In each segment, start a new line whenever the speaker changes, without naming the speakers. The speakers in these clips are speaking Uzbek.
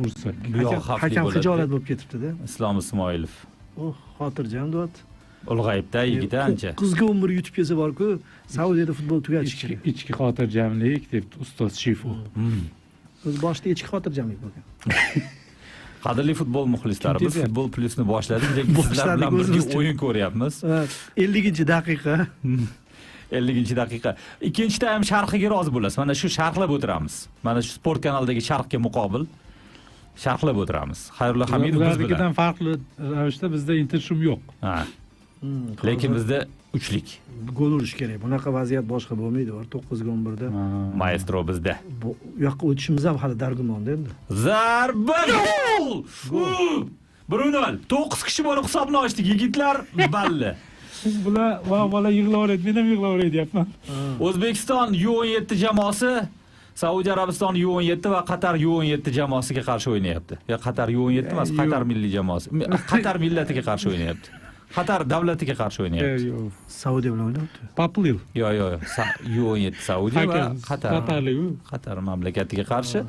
ursak.
Bu yoq xavfli
Hakam
bo'ladi.
xijolat bo'lib ketibdi-da.
Islom Ismoilov.
Xotirjam dot.
Ulg'ayibda yigit ancha.
Qizga umr yutib kelsa bor-ku, Saudiyada futbol tugatish kerak.
İçki xotirjamlik deb ustoz Shifo.
O'z boshida ichki xotirjamlik bo'lgan.
Qadrli futbol muxlislari, biz Futbol Plusni boshladik, lekin sizlar bilan birga o'yin ko'ryapmiz.
50-daqiqa.
50-daqiqa. Ikkinchi taym sharhiga rozi bo'lasiz. Mana shu sharhlab o'tiramiz. Mana shu sport kanalidagi sharhga muqobil sharhlab o'tiramiz. Xayrullo Hamidov biz bilan.
Ularnikidan farqli ravishda bizda intershum yo'q.
Ha. Lekin bizda uchlik.
Gol urish kerak. Bunaqa vaziyat boshqa bo'lmaydi. 9-11 da.
Maestro bizda.
Bu yoqqa o'tishimiz ham hali dargumonda endi.
Zarba gol! 1-0. 9 kishi bo'lib hisobni ochdik. Yigitlar balli.
Bular bola yig'laveradi, men ham yig'laveradi deyapman.
O'zbekiston U17 jamoasi Saudiya Arabistoni U17 va Qatar U17 jamoasiga qarshi o'ynayapti. Ya Qatar U17 emas, Qatar milliy jamoasi. Qatar millatiga qarshi o'ynayapti. Qatar davlatiga qarshi o'ynayapti.
Yo'q.
Saudiya bilan o'ynayapti.
Paplil.
Yo'q. U17 Saudiya va Qatar mamlakatiga qarshi.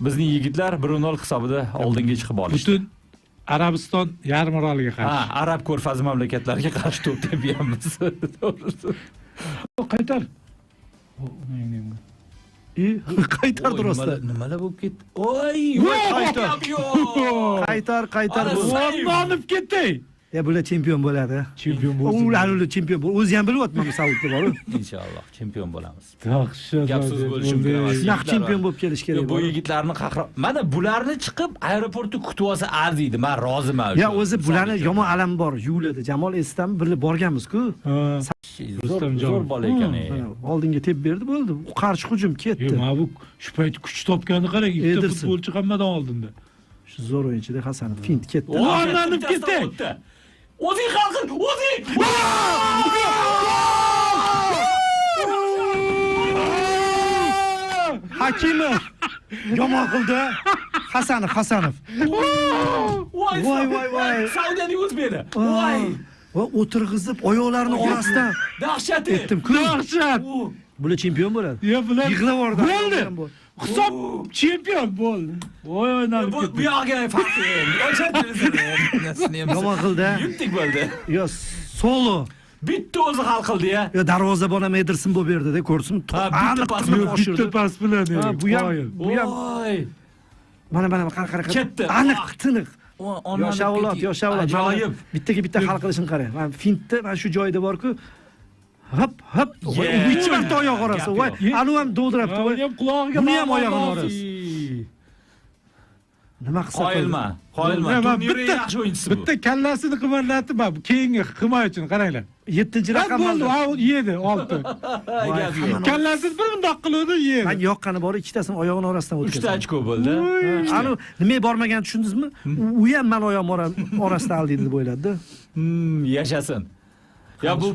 Bizning yigitlar 1-0 hisobida oldinga chiqib olishdi.
Butun Arabiston yarim oroliga qarshi.
Ha, Arab ko'rfazi mamlakatlariga qarshi to'p tepyapmiz. To'g'risi.
Qaytar.
Qaytardi rostda.
Nimalar bo'lib ketdi? Oy,
Qaytar.
Yonib ketdi.
Ya bular chempion bo'ladi.
Chempion bo'ldi.
Ular chempion bo'ldi. O'zi ham bilyapman Saudda bor.
Inshaalloh chempion bo'lamiz.
Yaxshi.
Gap so'z bo'lishi mumkin emas.
Shunaqa chempion bo'lib kelish kerak.
Bu yigitlarni qahramon. Mana bularni chiqib aeroportda kutib olsa arziydi. Men roziman.
Ya o'zi bularni yomon alam bor. Yuvladi. Jamol esdami birga borganmiz-ku.
Zo'r bola ekan.
Oldinga tep berdi, bo'ldi. Qarshi hujum ketdi.
Yo, mana bu shu payt kuch topganini qarang, ikkita futbolchi hammadan oldinda.
Shu zo'r o'yinchida Hasanov fint ketdi.
O'rnanib ketdi.
O'zing qalqin, o'zing!
Hakimov yomon qildi. Hasanov. Voy.
Saudiyaning o'zbeki. Voy.
Va o'tirg'izib oyoqlarini orasidan
dahshat
etdim.
Dahshat.
Bular chempion bo'ladi.
Yo, bular
yig'lavordi.
Bo'ldi. Hisob chempion bo'ldi. Voy, o'ynab ketdi.
Bu yoqqa farqi.
Yomon qildi.
Yutdik bo'ldi.
Yo, solo.
Bitta o'zi hal qildi-ya.
Yo, darvozabon ham Ederson bo'lib berdi-da, ko'rsin.
Bitta pas
bitta pas bilan.
Bu ham.
Voy.
Mana qara.
Ketdi.
Aniq, tiniq.
Yoshavlod.
Ajoyib. Bittaga hal qilishini qarang. Mana fintda mana shu joyda bor-ku. Hop. Uch marta oyoq orasi. Voy, anu ham dovdirabdi. Voy,
qulog'iga
buni ham oyog'ini orasi. Nima qilsa
qoyilma. Turnirning yaxshi o'yinchisi bu.
Bitta kallasini qimirlatib, keyingi himoya uchun qaranglar.
7-raqam
bo'ldi, yedi, 6. Kallasini bir bundoq qildi, yedi.
Men yoqqani bor, ikkitasini oyog'ini orasidan o'tkazdim.
3 ta ochko bo'ldi.
Anu nima bormagan tushundingizmi? U ham men oyog'im orasida aldiydi deb o'yladi-da.
Yashasin. Ya bu